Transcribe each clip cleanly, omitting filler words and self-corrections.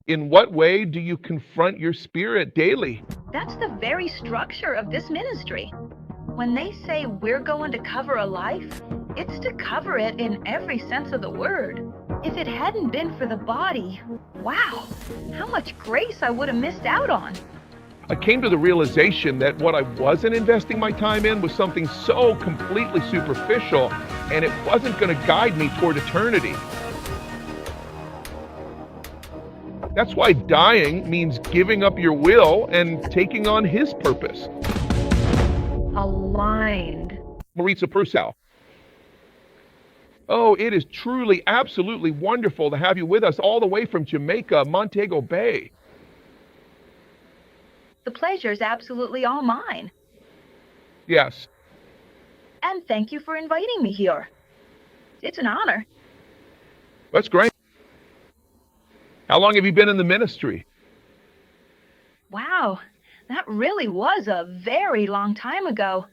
In what way do you confront your spirit daily? That's the very structure of this ministry. When they say we're going to cover a life, it's to cover it in every sense of the word. If it hadn't been for the body, wow, how much grace I would have missed out on. I came to the realization that what I wasn't investing my time in was something so completely superficial, and it wasn't going to guide me toward eternity. That's why dying means giving up your will and taking on His purpose. Aligned. Maritza, Persaud. Oh, it is truly, absolutely wonderful to have you with us all the way from Jamaica, Montego Bay. The pleasure's absolutely all mine. Yes. And thank you for inviting me here. It's an honor. That's great. How long have you been in the ministry? Wow, that really was a very long time ago.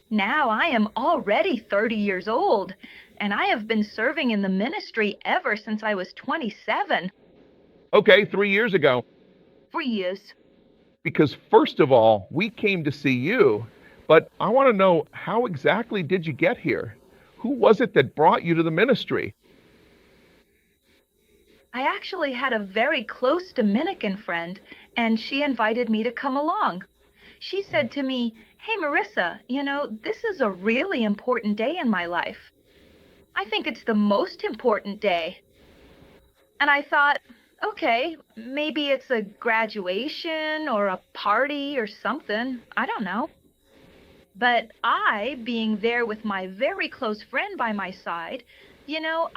Now I am already 30 years old, and I have been serving in the ministry ever since I was 27. Okay, 3 years ago. For years. Because first of all, we came to see you, but I want to know, how exactly did you get here? Who was it that brought you to the ministry? I actually had a very close Dominican friend, and she invited me to come along. She said to me, "Hey, Marissa, this is a really important day in my life. I think it's the most important day." And I thought, okay, maybe it's a graduation or a party or something. I don't know. But I, being there with my very close friend by my side,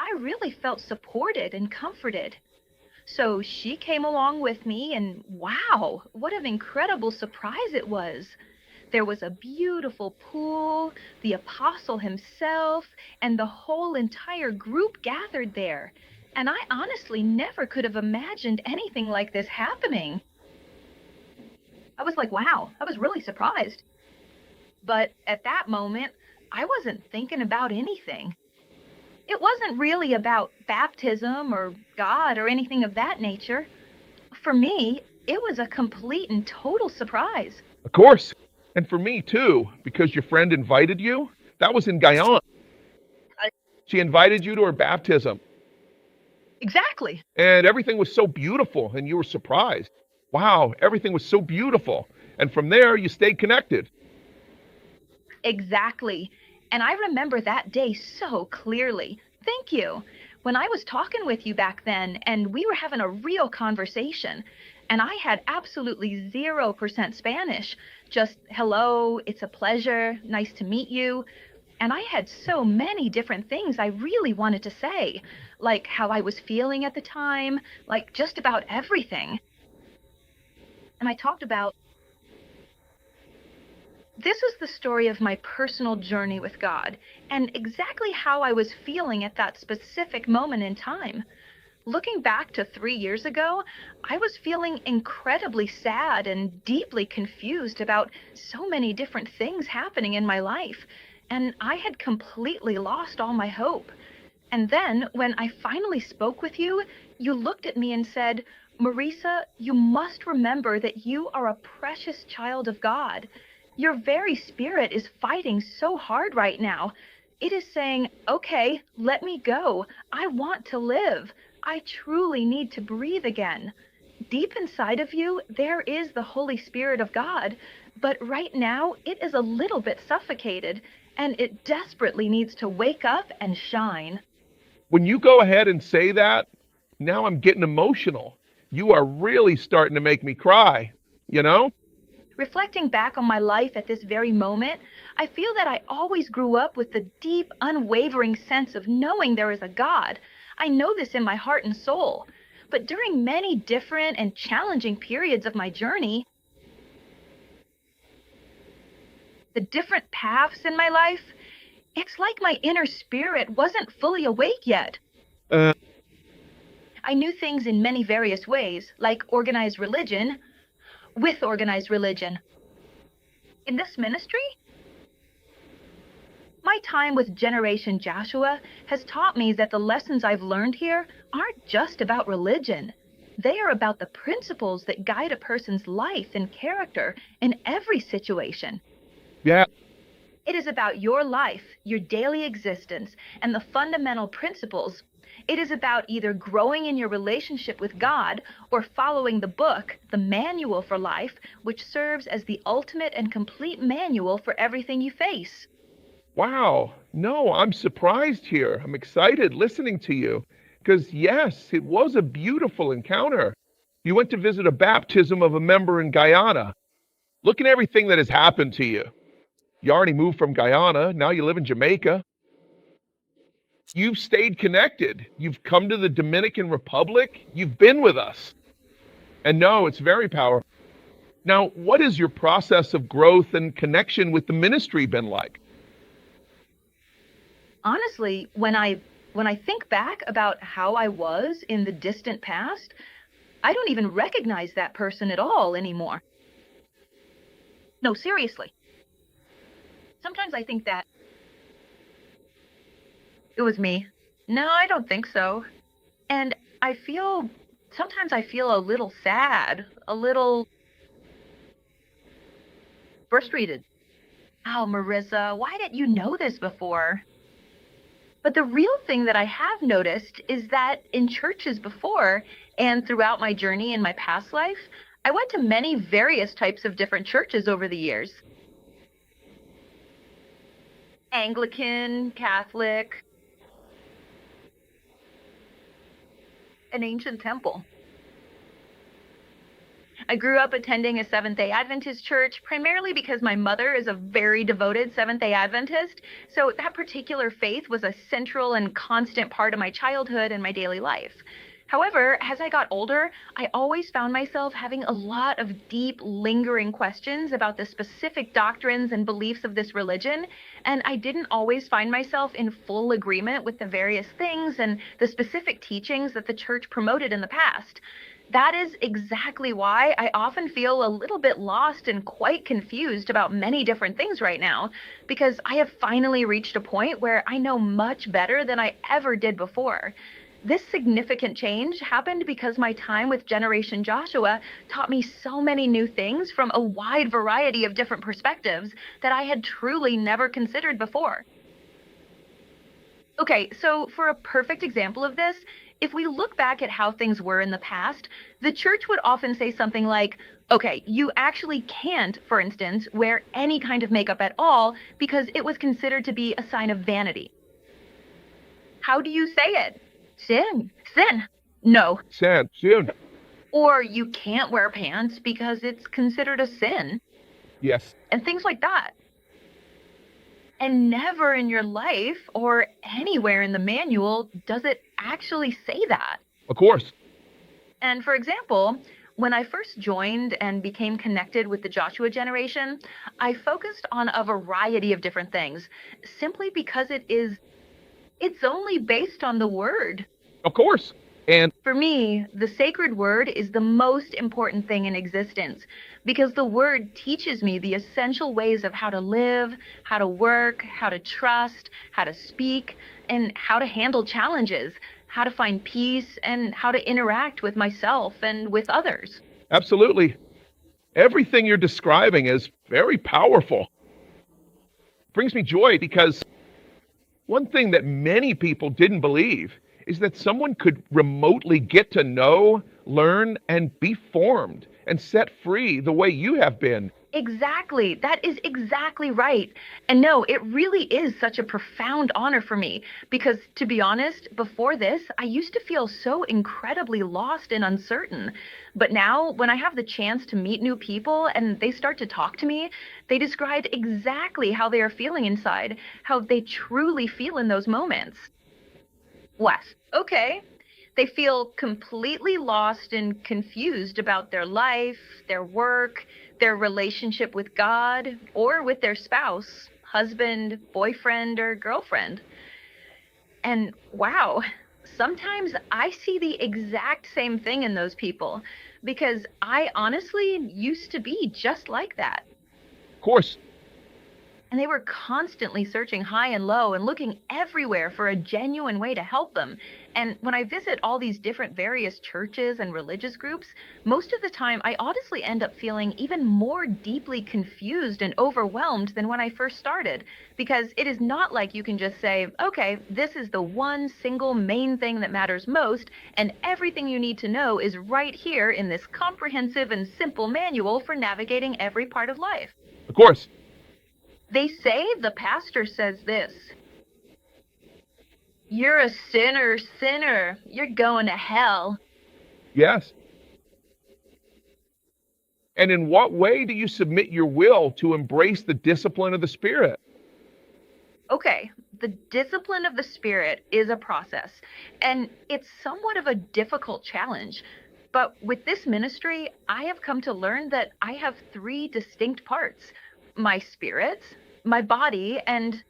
I really felt supported and comforted. So she came along with me, and wow, what an incredible surprise it was. There was a beautiful pool, the apostle himself, and the whole entire group gathered there. And I honestly never could have imagined anything like this happening. I was like, wow, I was really surprised. But at that moment, I wasn't thinking about anything. It wasn't really about baptism or God or anything of that nature. For me, it was a complete and total surprise. Of course. And for me too, because your friend invited you. That was in Guyana. She invited you to her baptism. Exactly. And everything was so beautiful, and you were surprised. Wow, everything was so beautiful. And from there, you stayed connected. Exactly. And I remember that day so clearly. Thank you. When I was talking with you back then, and we were having a real conversation, and I had absolutely 0% Spanish. Just, hello, it's a pleasure, nice to meet you. And I had so many different things I really wanted to say, like how I was feeling at the time, like just about everything. And I talked about, this is the story of my personal journey with God, and exactly how I was feeling at that specific moment in time. Looking back to 3 years ago, I was feeling incredibly sad and deeply confused about so many different things happening in my life, and I had completely lost all my hope. And then, when I finally spoke with you, you looked at me and said, "Maritza, you must remember that you are a precious child of God. Your very spirit is fighting so hard right now. It is saying, okay, let me go. I want to live. I truly need to breathe again." Deep inside of you, there is the Holy Spirit of God, but right now it is a little bit suffocated, and it desperately needs to wake up and shine. When you go ahead and say that, now I'm getting emotional. You are really starting to make me cry, you know? Reflecting back on my life at this very moment, I feel that I always grew up with the deep, unwavering sense of knowing there is a God. I know this in my heart and soul. But during many different and challenging periods of my journey, the different paths in my life, it's like my inner spirit wasn't fully awake yet. I knew things in many various ways, like organized religion, with organized religion. In this ministry, my time with Generation Joshua has taught me that the lessons I've learned here aren't just about religion. They are about the principles that guide a person's life and character in every situation. Yeah. It is about your life, your daily existence, and the fundamental principles. It is about either growing in your relationship with God or following the book, the manual for life, which serves as the ultimate and complete manual for everything you face. Wow. No, I'm surprised here. I'm excited listening to you because, yes, it was a beautiful encounter. You went to visit a baptism of a member in Guyana. Look at everything that has happened to you. You already moved from Guyana. Now you live in Jamaica. You've stayed connected. You've come to the Dominican Republic. You've been with us. And no, it's very powerful. Now, what has your process of growth and connection with the ministry been like? Honestly, when I think back about how I was in the distant past, I don't even recognize that person at all anymore. No, seriously. Sometimes I think that it was me. No, I don't think so. And I feel sometimes I feel a little sad, a little frustrated. Oh, Marissa, why didn't you know this before? But the real thing that I have noticed is that in churches before and throughout my journey in my past life, I went to many various types of different churches over the years. Anglican, Catholic, an ancient temple. I grew up attending a Seventh-day Adventist church primarily because my mother is a very devoted Seventh-day Adventist, so that particular faith was a central and constant part of my childhood and my daily life. However, as I got older, I always found myself having a lot of deep, lingering questions about the specific doctrines and beliefs of this religion, and I didn't always find myself in full agreement with the various things and the specific teachings that the church promoted in the past. That is exactly why I often feel a little bit lost and quite confused about many different things right now, because I have finally reached a point where I know much better than I ever did before. This significant change happened because my time with Generation Joshua taught me so many new things from a wide variety of different perspectives that I had truly never considered before. Okay, so for a perfect example of this, if we look back at how things were in the past, the church would often say something like, okay, you actually can't, for instance, wear any kind of makeup at all because it was considered to be a sign of vanity. How do you say it? Sin. Sin. No. Sam, soon. Or you can't wear pants because it's considered a sin, Yes, and things like that. And never in your life or anywhere in the manual does it actually say that. of course. And for example, when I first joined and became connected with the Joshua generation, I focused on a variety of different things simply because it's only based on the word. Of course. And For me, the sacred word is the most important thing in existence because the word teaches me the essential ways of how to live, how to work, how to trust, how to speak, and how to handle challenges, how to find peace, and how to interact with myself and with others. absolutely, everything you're describing is very powerful. Brings me joy because one thing that many people didn't believe is that someone could remotely get to know, learn, and be formed and set free the way you have been. Exactly. That is exactly right. And no, it really is such a profound honor for me because, to be honest, before this, I used to feel so incredibly lost and uncertain. But now, when I have the chance to meet new people and they start to talk to me, they describe exactly how they are feeling inside, how they truly feel in those moments. What? Okay. They feel completely lost and confused about their life, their work, their relationship with God, or with their spouse, husband, boyfriend, or girlfriend. And wow, sometimes I see the exact same thing in those people because I honestly used to be just like that. Of course, And they were constantly searching high and low and looking everywhere for a genuine way to help them. And when I visit all these different various churches and religious groups, most of the time I honestly end up feeling even more deeply confused and overwhelmed than when I first started. Because it is not like you can just say, okay, this is the one single main thing that matters most, and everything you need to know is right here in this comprehensive and simple manual for navigating every part of life. Of course. They say the pastor says this: "You're a sinner, sinner. You're going to hell." Yes. And in what way do you submit your will to embrace the discipline of the Spirit? Okay, the discipline of the Spirit is a process, and it's somewhat of a difficult challenge. But with this ministry, I have come to learn that I have three distinct parts: my spirit, my body, and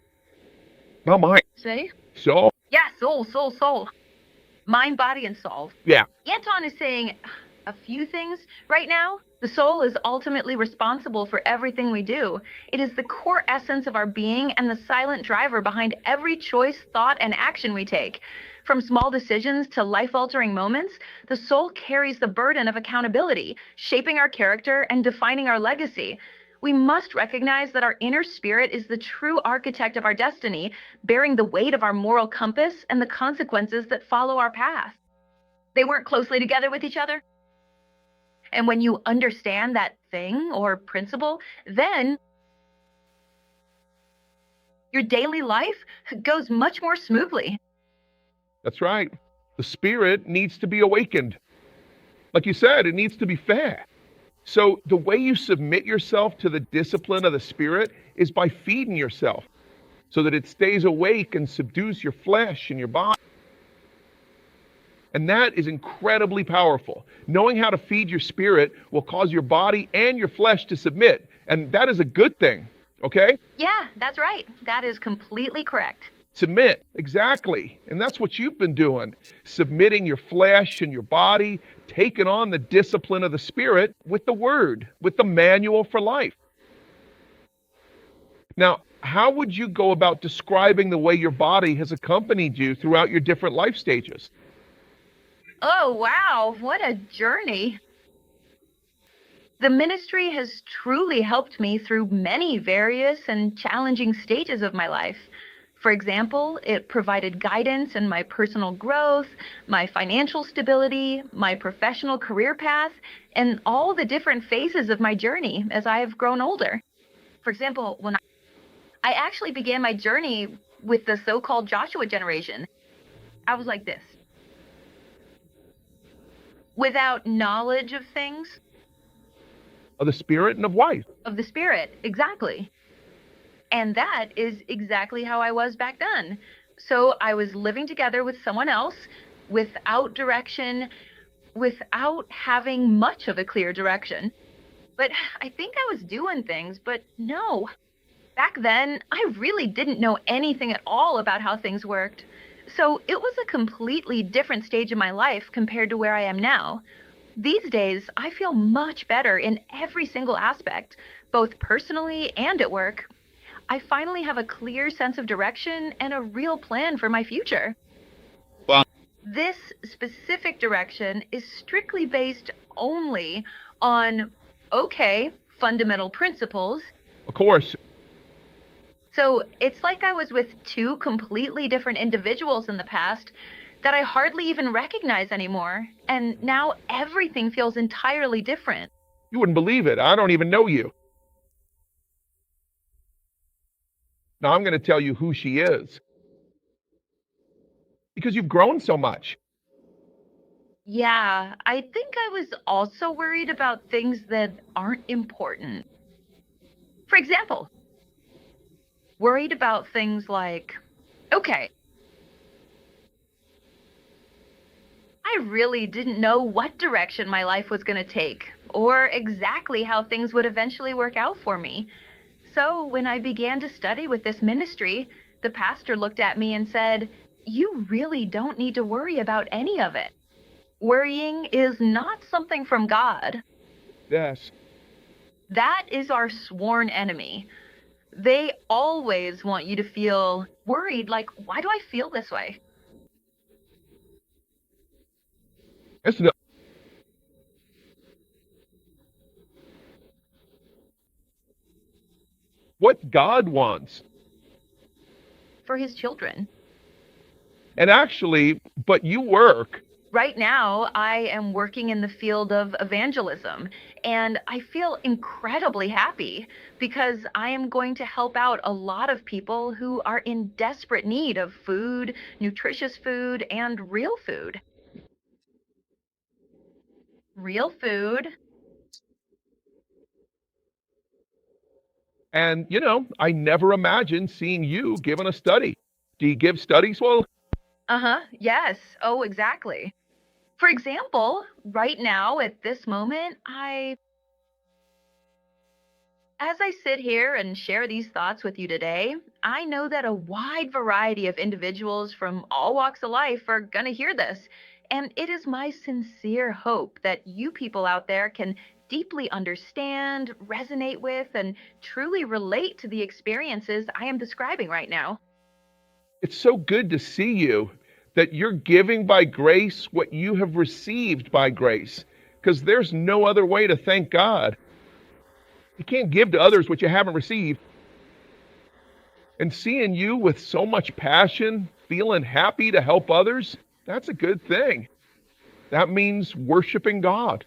Not mine. say, So, yeah, soul. Mind, body, and soul. yeah. Anton is saying a few things right now. The soul is ultimately responsible for everything we do. It is the core essence of our being and the silent driver behind every choice, thought, and action we take. From small decisions to life-altering moments, the soul carries the burden of accountability, shaping our character and defining our legacy. We must recognize that our inner spirit is the true architect of our destiny, bearing the weight of our moral compass and the consequences that follow our path. They work closely together with each other. And when you understand that thing or principle, then your daily life goes much more smoothly. That's right. The Spirit needs to be awakened. Like you said, it needs to be fed. So the way you submit yourself to the discipline of the Spirit is by feeding yourself so that it stays awake and subdues your flesh and your body. And that is incredibly powerful. Knowing how to feed your spirit will cause your body and your flesh to submit. And that is a good thing, okay? Yeah, that's right. That is completely correct. Submit, exactly. And that's what you've been doing. Submitting your flesh and your body, taking on the discipline of the Spirit with the Word, with the manual for life. Now, how would you go about describing the way your body has accompanied you throughout your different life stages? Oh, wow, what a journey. The ministry has truly helped me through many various and challenging stages of my life. For example, it provided guidance in my personal growth, my financial stability, my professional career path, and all the different phases of my journey as I have grown older. For example, when I actually began my journey with the so-called Joshua generation, I was like this. Without knowledge of things, Of the Spirit and of life. of the Spirit, exactly. And that is exactly how I was back then. So I was living together with someone else without direction, without having much of a clear direction. But I think I was doing things, but no. Back then, I really didn't know anything at all about how things worked. So it was a completely different stage of my life compared to where I am now. These days, I feel much better in every single aspect, both personally and at work. I finally have a clear sense of direction and a real plan for my future. Wow. This specific direction is strictly based only on, okay, fundamental principles. Of course. So it's like I was with two completely different individuals in the past that I hardly even recognize anymore. And now everything feels entirely different. You wouldn't believe it. I don't even know you. Now I'm going to tell you who she is. Because you've grown so much. Yeah, I think I was also worried about things that aren't important. For example, worried about things like, okay, I really didn't know what direction my life was going to take, or exactly how things would eventually work out for me. So when I began to study with this ministry, the pastor looked at me and said, "You really don't need to worry about any of it. Worrying is not something from God. Yes. That is our sworn enemy. They always want you to feel worried, like, why do I feel this way?" It's no, what God wants. for his children. And actually, but you work. Right now, I am working in the field of evangelism, and I feel incredibly happy because I am going to help out a lot of people who are in desperate need of food, nutritious food, and real food. Real food. And, I never imagined seeing you giving a study. Do you give studies? Well, Uh huh. Yes. Oh, exactly. For example, right now at this moment, as I sit here and share these thoughts with you today, I know that a wide variety of individuals from all walks of life are going to hear this. And it is my sincere hope that you people out there can deeply understand, resonate with, and truly relate to the experiences I am describing right now. it's so good to see you that you're giving by grace what you have received by grace, because there's no other way to thank God. You can't give to others what you haven't received. And seeing you with so much passion, feeling happy to help others, that's a good thing. That means worshiping God.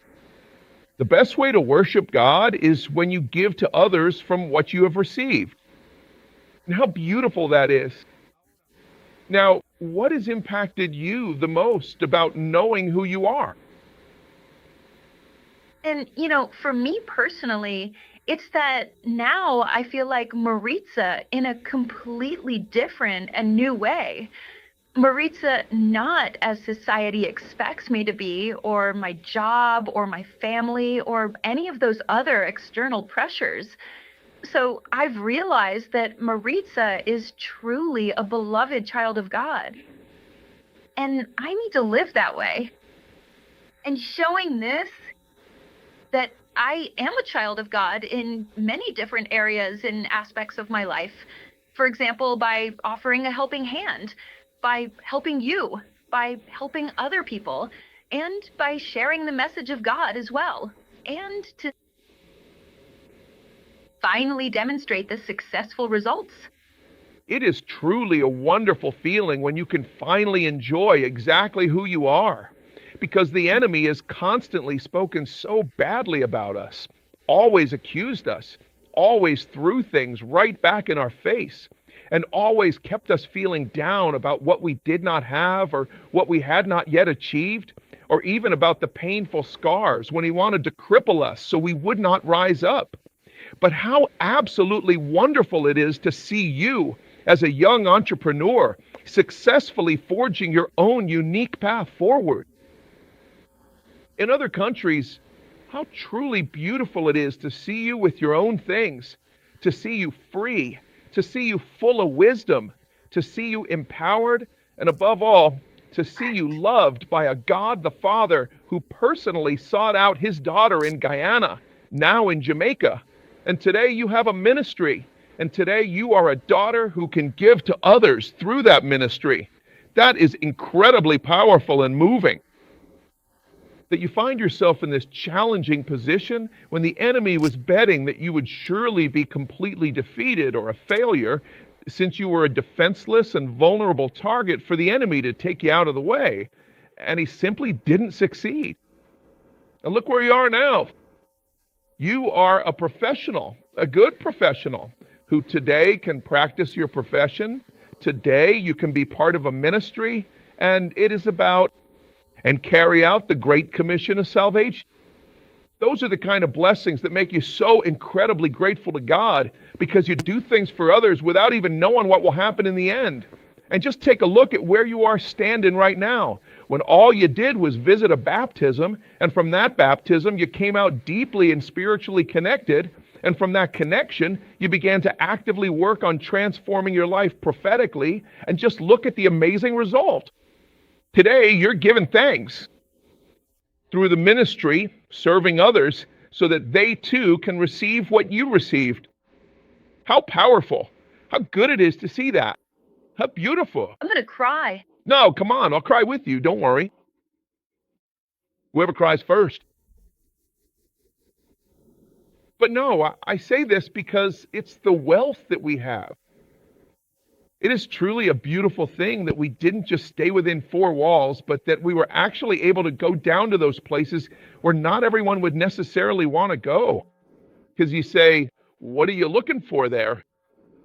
The best way to worship God is when you give to others from what you have received. And how beautiful that is. Now, what has impacted you the most about knowing who you are? And, for me personally, it's that now I feel like Maritza in a completely different and new way. Maritza, not as society expects me to be, or my job, or my family, or any of those other external pressures. So I've realized that Maritza is truly a beloved child of God. And I need to live that way. And showing this, that I am a child of God in many different areas and aspects of my life. For example, by offering a helping hand, by helping you, by helping other people, and by sharing the message of God as well. And to finally demonstrate the successful results. It is truly a wonderful feeling when you can finally enjoy exactly who you are. Because the enemy has constantly spoken so badly about us, always accused us, always threw things right back in our face, and always kept us feeling down about what we did not have or what we had not yet achieved, or even about the painful scars when he wanted to cripple us so we would not rise up. But how absolutely wonderful it is to see you as a young entrepreneur successfully forging your own unique path forward. In other countries, how truly beautiful it is to see you with your own things, to see you free, to see you full of wisdom, to see you empowered, and above all, to see you loved by a God the Father who personally sought out his daughter in Guyana, now in Jamaica. And today you have a ministry, and today you are a daughter who can give to others through that ministry. That is incredibly powerful and moving. That you find yourself in this challenging position when the enemy was betting that you would surely be completely defeated or a failure, since you were a defenseless and vulnerable target for the enemy to take you out of the way. And he simply didn't succeed. And look where you are now. You are a professional, a good professional, who today can practice your profession. Today you can be part of a ministry, and it is about and carry out the Great Commission of salvation. Those are the kind of blessings that make you so incredibly grateful to God, because you do things for others without even knowing what will happen in the end. And just take a look at where you are standing right now, when all you did was visit a baptism, and from that baptism you came out deeply and spiritually connected, and from that connection you began to actively work on transforming your life prophetically, and just look at the amazing result. Today you're given thanks through the ministry, serving others, so that they too can receive what you received. How powerful. How good it is to see that. How beautiful. I'm going to cry. No, come on, I'll cry with you. Don't worry. Whoever cries first. But no, I say this because it's the wealth that we have. It is truly a beautiful thing that we didn't just stay within four walls, but that we were actually able to go down to those places where not everyone would necessarily want to go. Because you say, what are you looking for there?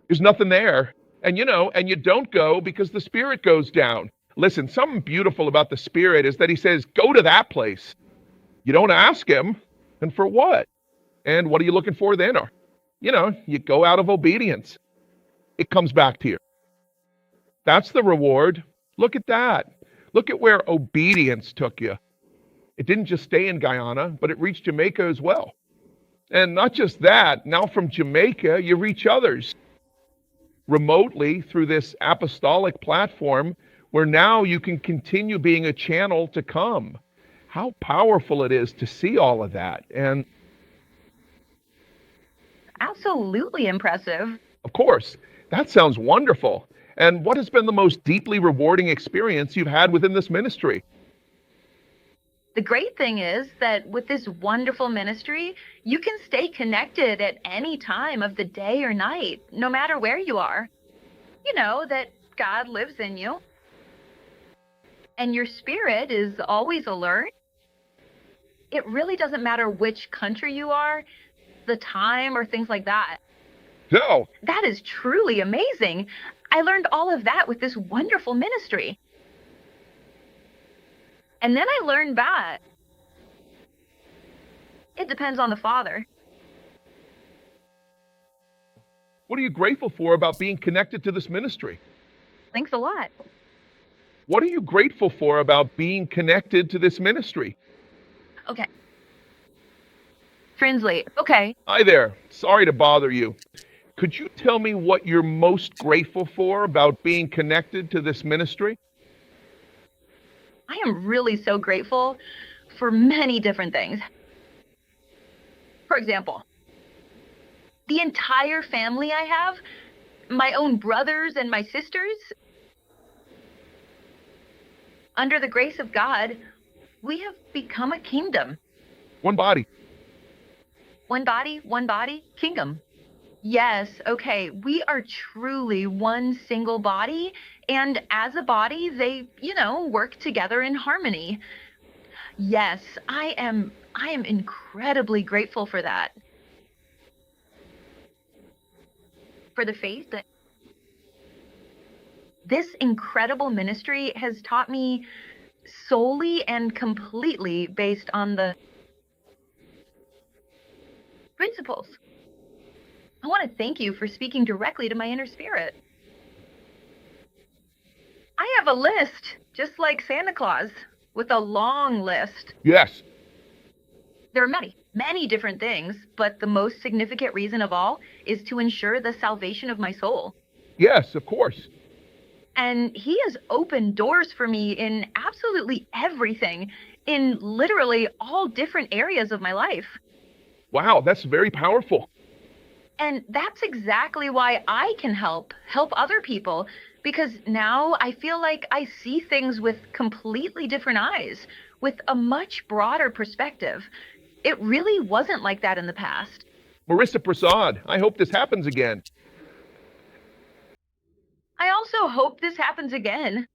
There's nothing there. And you don't go because the spirit goes down. Listen, something beautiful about the spirit is that he says, go to that place. You don't ask him, and for what? And what are you looking for then? Or, you go out of obedience. It comes back to you. That's the reward. Look at that. Look at where obedience took you. It didn't just stay in Guyana, but it reached Jamaica as well. And not just that, now from Jamaica, you reach others remotely through this apostolic platform where now you can continue being a channel to come. How powerful it is to see all of that. And Absolutely impressive. of course, that sounds wonderful. And what has been the most deeply rewarding experience you've had within this ministry? The great thing is that with this wonderful ministry, you can stay connected at any time of the day or night, no matter where you are. You know that God lives in you, and your spirit is always alert. It really doesn't matter which country you are, the time, or things like that. No, That is truly amazing. I learned all of that with this wonderful ministry. And then I learned that it depends on the Father. what are you grateful for about being connected to this ministry? Thanks a lot. What are you grateful for about being connected to this ministry? Okay. Translate. Okay. Hi there. Sorry to bother you. Could you tell me what you're most grateful for about being connected to this ministry? I am really so grateful for many different things. For example, the entire family I have, my own brothers and my sisters, under the grace of God, we have become a kingdom. One body. One body, kingdom. Yes, okay, we are truly one single body, and as a body, they, work together in harmony. Yes, I am incredibly grateful for that. For the faith that this incredible ministry has taught me solely and completely based on the principles. I want to thank you for speaking directly to my inner spirit. I have a list, just like Santa Claus, with a long list. Yes. There are many, many different things, but the most significant reason of all is to ensure the salvation of my soul. Yes, of course. And he has opened doors for me in absolutely everything, in literally all different areas of my life. Wow, that's very powerful. And that's exactly why I can help other people, because now I feel like I see things with completely different eyes, with a much broader perspective. It really wasn't like that in the past. Maritza Persaud, I hope this happens again. I also hope this happens again.